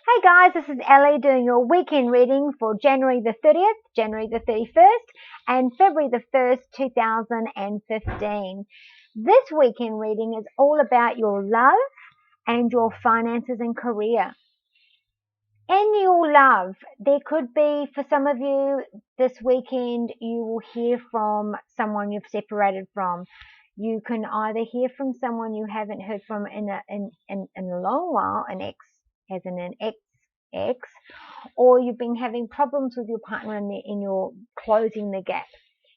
Hey guys, this is Ellie doing your weekend reading for January the 30th, January the 31st, and February the 1st, 2015. This weekend reading is all about your love and your finances and career. In your love, there could be, for some of you, this weekend you will hear from someone you've separated from. You can either hear from someone you haven't heard from in a long while, an ex, as in an ex, or you've been having problems with your partner in your closing the gap,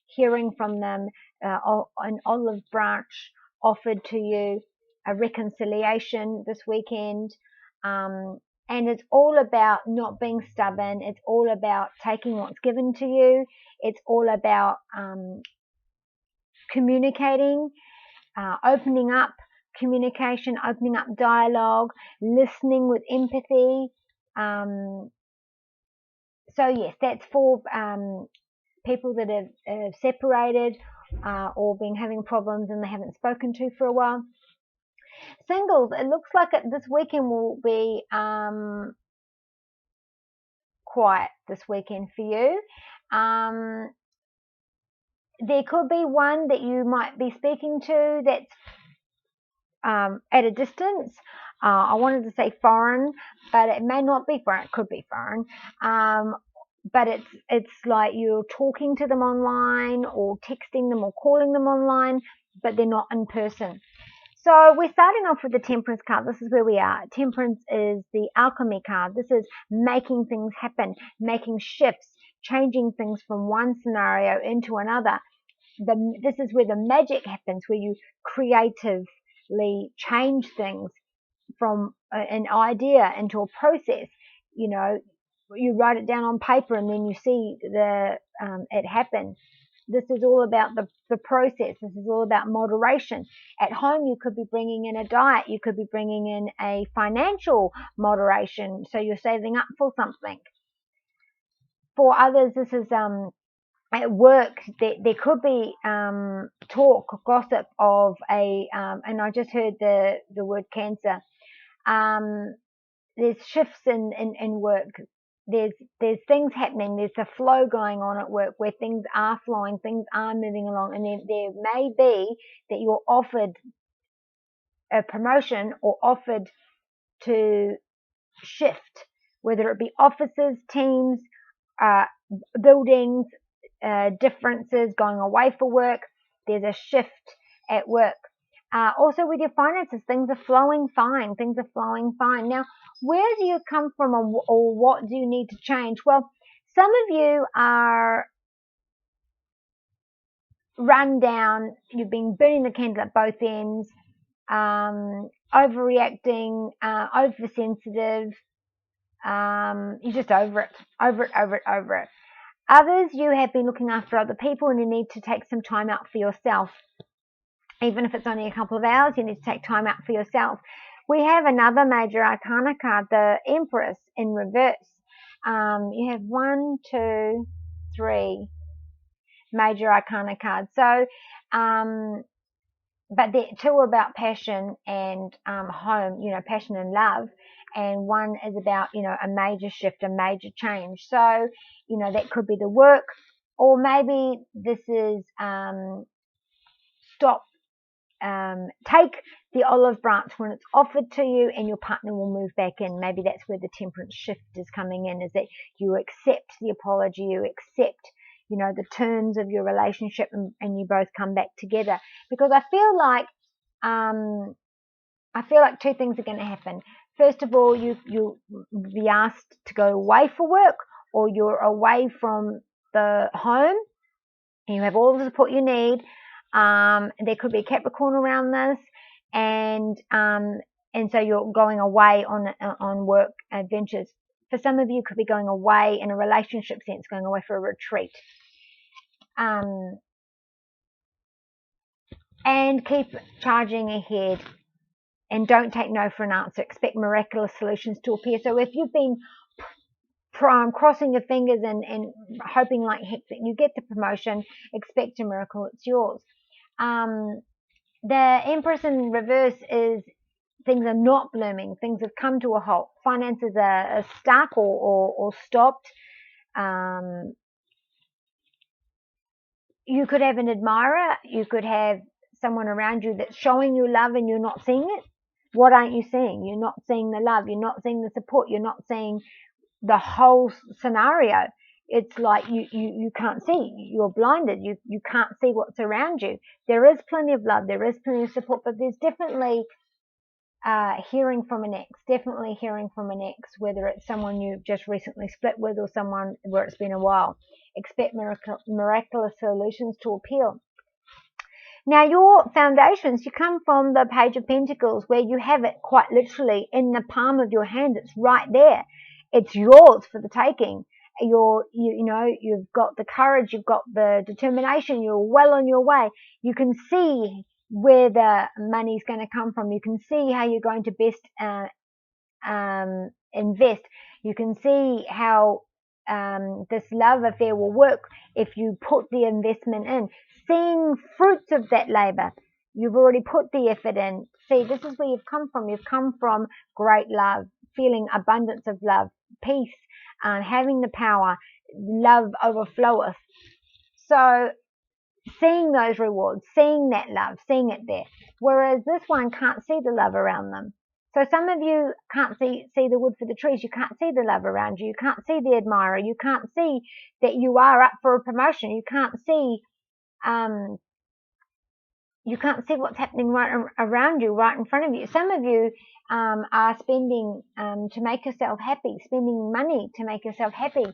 hearing from them, an olive branch offered to you, a reconciliation this weekend. And it's all about not being stubborn. It's all about taking what's given to you. It's all about communicating, opening up communication, opening up dialogue, listening with empathy. So yes, that's for people that have separated or been having problems and they haven't spoken to for a while. Singles, it looks like this weekend will be quiet this weekend for you. There could be one that you might be speaking to that's at a distance. I wanted to say foreign, but it may not be foreign. It could be foreign. But it's like you're talking to them online or texting them or calling them online, but they're not in person. So we're starting off with the Temperance card. This is where we are. Temperance is the alchemy card. This is making things happen, making shifts, changing things from one scenario into another. This is where the magic happens, where you creatively change things from an idea into a process. You know, you write it down on paper and then you see it happen. This is all about the process. This is all about moderation. At home, you could be bringing in a diet. You could be bringing in a financial moderation. So you're saving up for something. For others, this is at work. There could be talk, gossip of and I just heard the word cancer. There's shifts in work. There's things happening. There's a flow going on at work where things are flowing, things are moving along, and there may be that you're offered a promotion or offered to shift, whether it be offices, teams, buildings, differences, going away for work. There's a shift at work. Also with your finances, things are flowing fine. Things are flowing fine. Now, where do you come from, or what do you need to change? Well, some of you are run down. You've been burning the candle at both ends, overreacting, oversensitive. You're just over it. Others, you have been looking after other people and you need to take some time out for yourself. Even if it's only a couple of hours, you need to take time out for yourself. We have another major arcana card, the Empress in reverse. You have 1, 2, 3 major arcana cards. So, but the two are about passion and home, passion and love. And one is about, a major shift, a major change. So, that could be the work, or maybe this is take the olive branch when it's offered to you and your partner will move back in. Maybe that's where the temperance shift is coming in, is that you accept the apology, you accept, the terms of your relationship, and you both come back together. Because I feel like two things are going to happen. First of all, you'll be asked to go away for work, or you're away from the home and you have all the support you need. There could be a Capricorn around this, and so you're going away on work adventures. For some of you, could be going away in a relationship sense, going away for a retreat. And keep charging ahead, and don't take no for an answer. Expect miraculous solutions to appear. So if you've been crossing your fingers and hoping like heck that you get the promotion, expect a miracle. It's yours. The Empress in reverse is things are not blooming, things have come to a halt, finances are stuck or stopped. You could have an admirer, you could have someone around you that's showing you love and you're not seeing it. What aren't you seeing? You're not seeing the love, you're not seeing the support, you're not seeing the whole scenario. It's like you can't see, you're blinded, you can't see what's around you. There is plenty of love, there is plenty of support, but there's definitely hearing from an ex, whether it's someone you've just recently split with or someone where it's been a while. Expect miraculous solutions to appeal. Now, your foundations, you come from the Page of Pentacles, where you have it quite literally in the palm of your hand. It's right there. It's yours for the taking. You've got the courage, you've got the determination, you're well on your way. You can see where the money's going to come from. You can see how you're going to best invest. You can see how this love affair will work if you put the investment in. Seeing fruits of that labor. You've already put the effort in. See, this is where you've come from. You've come from great love, feeling abundance of love, peace, having the power, love overfloweth. So seeing those rewards, seeing that love, seeing it there. Whereas this one can't see the love around them. So some of you can't see the wood for the trees. You can't see the love around you. You can't see the admirer. You can't see that you are up for a promotion. You can't see what's happening right around you, right in front of you. Some of you are spending to make yourself happy, spending money to make yourself happy.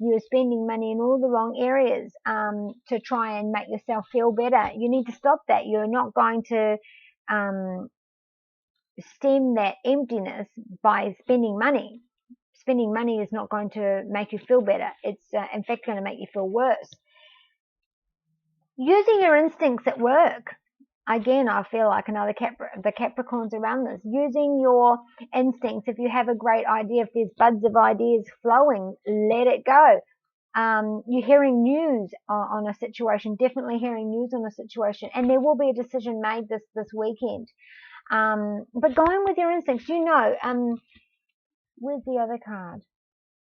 You're spending money in all the wrong areas to try and make yourself feel better. You need to stop that. You're not going to stem that emptiness by spending money. Spending money is not going to make you feel better. It's in fact going to make you feel worse. Using your instincts at work. Again, I feel like the Capricorns around this. Using your instincts. If you have a great idea, if there's buds of ideas flowing, let it go. You're hearing news on a situation, definitely hearing news on a situation, and there will be a decision made this weekend. But going with your instincts, where's the other card?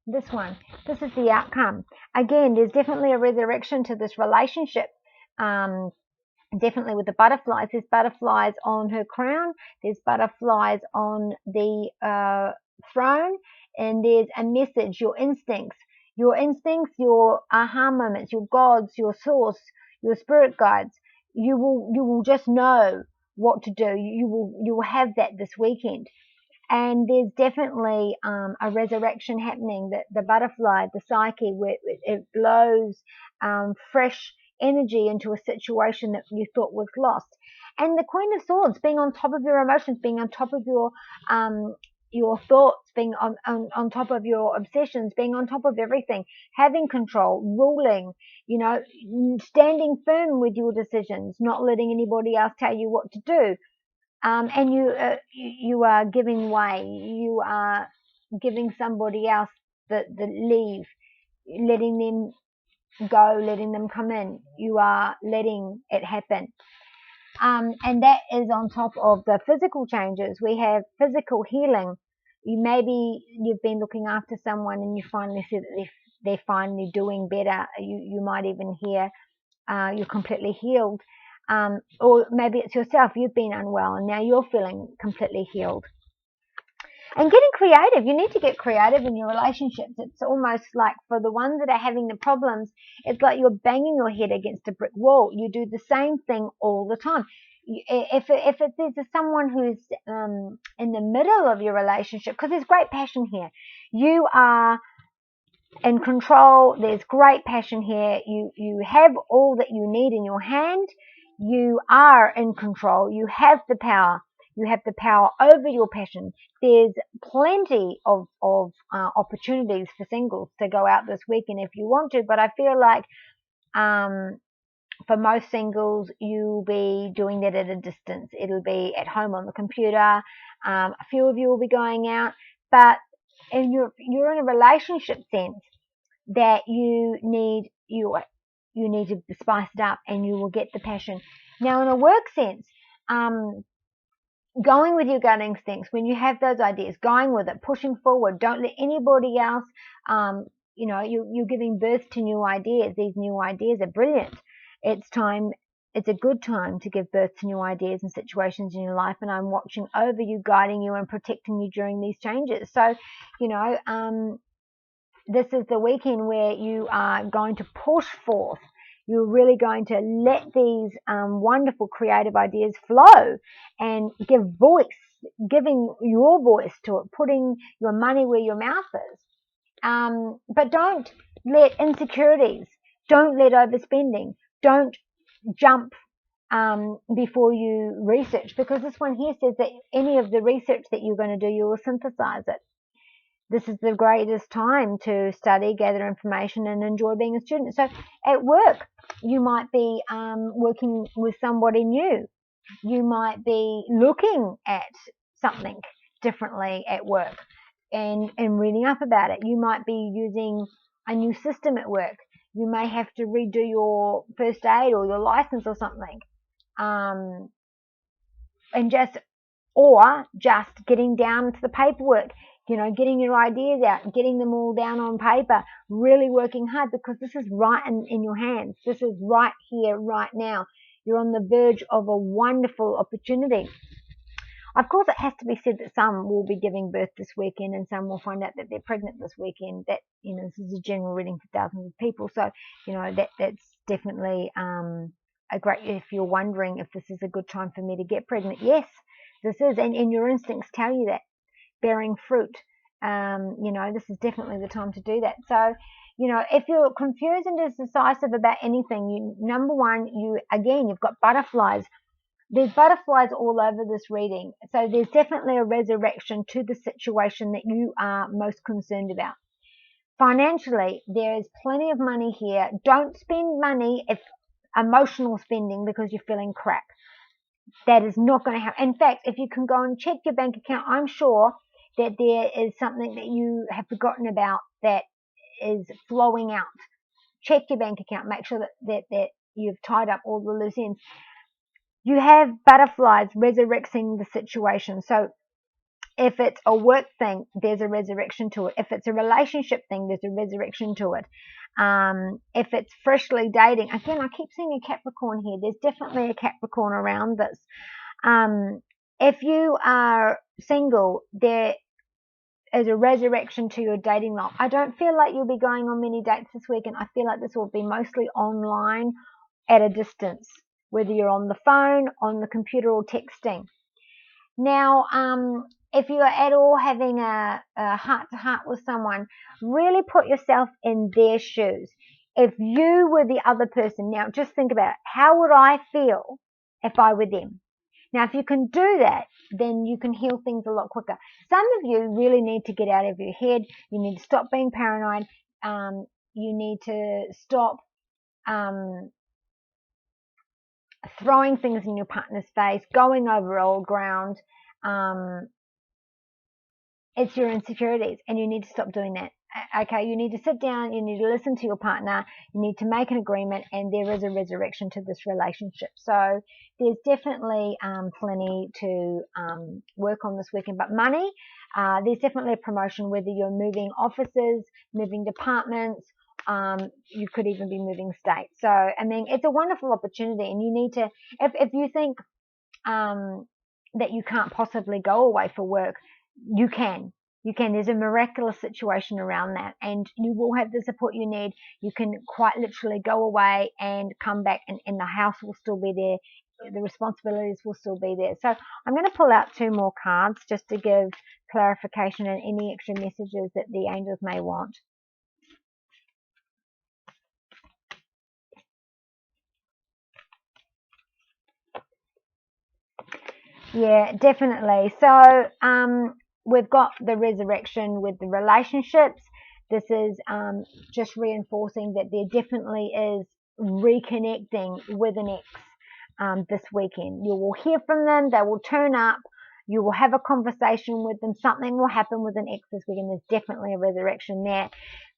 This one. This is the outcome. Again, there's definitely a resurrection to this relationship. Definitely with the butterflies. There's butterflies on her crown. There's butterflies on the throne. And there's a message, your instincts. Your instincts, your aha moments, your gods, your source, your spirit guides. You will just know what to do. You will have that this weekend. And there's definitely a resurrection happening. That the butterfly, the psyche, where it blows fresh energy into a situation that you thought was lost. And the Queen of Swords, being on top of your emotions, being on top of your thoughts, being on top of your obsessions, being on top of everything, having control, ruling, standing firm with your decisions, not letting anybody else tell you what to do. And you are giving way. You are giving somebody else the leave, letting them go, letting them come in. You are letting it happen. And that is on top of the physical changes. We have physical healing. You've been looking after someone and you finally see that they're finally doing better. You might even hear you're completely healed. Or maybe it's yourself. You've been unwell and now you're feeling completely healed. And getting creative. You need to get creative in your relationships. It's almost like for the ones that are having the problems, it's like you're banging your head against a brick wall. You do the same thing all the time. If there's someone who's in the middle of your relationship, because there's great passion here. You are in control. There's great passion here. You have all that you need in your hand. You are in control. You have the power. You have the power over your passion. There's plenty of opportunities for singles to go out this weekend if you want to, but I feel like for most singles, you'll be doing that at a distance. It'll be at home on the computer. A few of you will be going out, but you're in a relationship sense that you need to spice it up, and you will get the passion. Now, in a work sense, going with your gut instincts, when you have those ideas, going with it, pushing forward. Don't let anybody else, you're giving birth to new ideas. These new ideas are brilliant. It's a good time to give birth to new ideas and situations in your life, and I'm watching over you, guiding you and protecting you during these changes. So, this is the weekend where you are going to push forth. You're really going to let these wonderful creative ideas flow and giving your voice to it, putting your money where your mouth is. But don't let insecurities, don't let overspending, don't jump before you research, because this one here says that any of the research that you're going to do, you will synthesize it. This is the greatest time to study, gather information, and enjoy being a student. So at work, you might be working with somebody new. You might be looking at something differently at work and reading up about it. You might be using a new system at work. You may have to redo your first aid or your license or something. Or just getting down to the paperwork, getting your ideas out, getting them all down on paper, really working hard, because this is right in your hands. This is right here, right now. You're on the verge of a wonderful opportunity. Of course, it has to be said that some will be giving birth this weekend and some will find out that they're pregnant this weekend. That, this is a general reading for thousands of people. So, that's definitely a great, if you're wondering if this is a good time for me to get pregnant. Yes, this is, and your instincts tell you that. Bearing fruit, this is definitely the time to do that. So, if you're confused and indecisive about anything, number one, you've got butterflies. There's butterflies all over this reading. So there's definitely a resurrection to the situation that you are most concerned about. Financially, there is plenty of money here. Don't spend money if emotional spending because you're feeling crap. That is not going to happen. In fact, if you can go and check your bank account, I'm sure that there is something that you have forgotten about that is flowing out. Check your bank account. Make sure that you've tied up all the loose ends. You have butterflies resurrecting the situation. So if it's a work thing, there's a resurrection to it. If it's a relationship thing, there's a resurrection to it. If it's freshly dating, again, I keep seeing a Capricorn here. There's definitely a Capricorn around this. If you are single, there is a resurrection to your dating life. I don't feel like you'll be going on many dates this weekend. I feel like this will be mostly online at a distance, whether you're on the phone, on the computer, or texting. Now, if you are at all having a heart-to-heart with someone, really put yourself in their shoes. If you were the other person, now just think about it. How would I feel if I were them? Now, if you can do that, then you can heal things a lot quicker. Some of you really need to get out of your head. You need to stop being paranoid. You need to stop throwing things in your partner's face, going over old ground. It's your insecurities, and you need to stop doing that. Okay, you need to sit down, you need to listen to your partner, you need to make an agreement, and there is a resurrection to this relationship. So there's definitely plenty to work on this weekend. But money, there's definitely a promotion, whether you're moving offices, moving departments, you could even be moving states. So, I mean, it's a wonderful opportunity, and you need to, if you think that you can't possibly go away for work, you can. There's a miraculous situation around that, and you will have the support you need. You can quite literally go away and come back, and the house will still be there. The responsibilities will still be there. So I'm going to pull out 2 more cards just to give clarification and any extra messages that the angels may want. Yeah, definitely. So we've got the resurrection with the relationships. This is just reinforcing that there definitely is reconnecting with an ex this weekend. You will hear from them. They will turn up. You will have a conversation with them. Something will happen with an ex this weekend. There's definitely a resurrection there.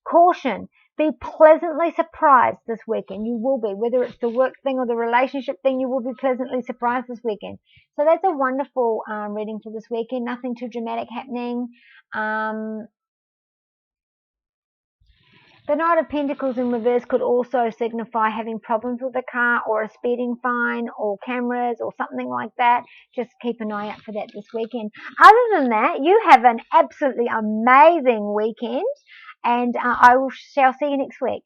Caution. Be pleasantly surprised this weekend. You will be, whether it's the work thing or the relationship thing, you will be pleasantly surprised this weekend. So that's a wonderful reading for this weekend. Nothing too dramatic happening. The Knight of Pentacles in reverse could also signify having problems with the car or a speeding fine or cameras or something like that. Just keep an eye out for that this weekend. Other than that, you have an absolutely amazing weekend, and shall see you next week.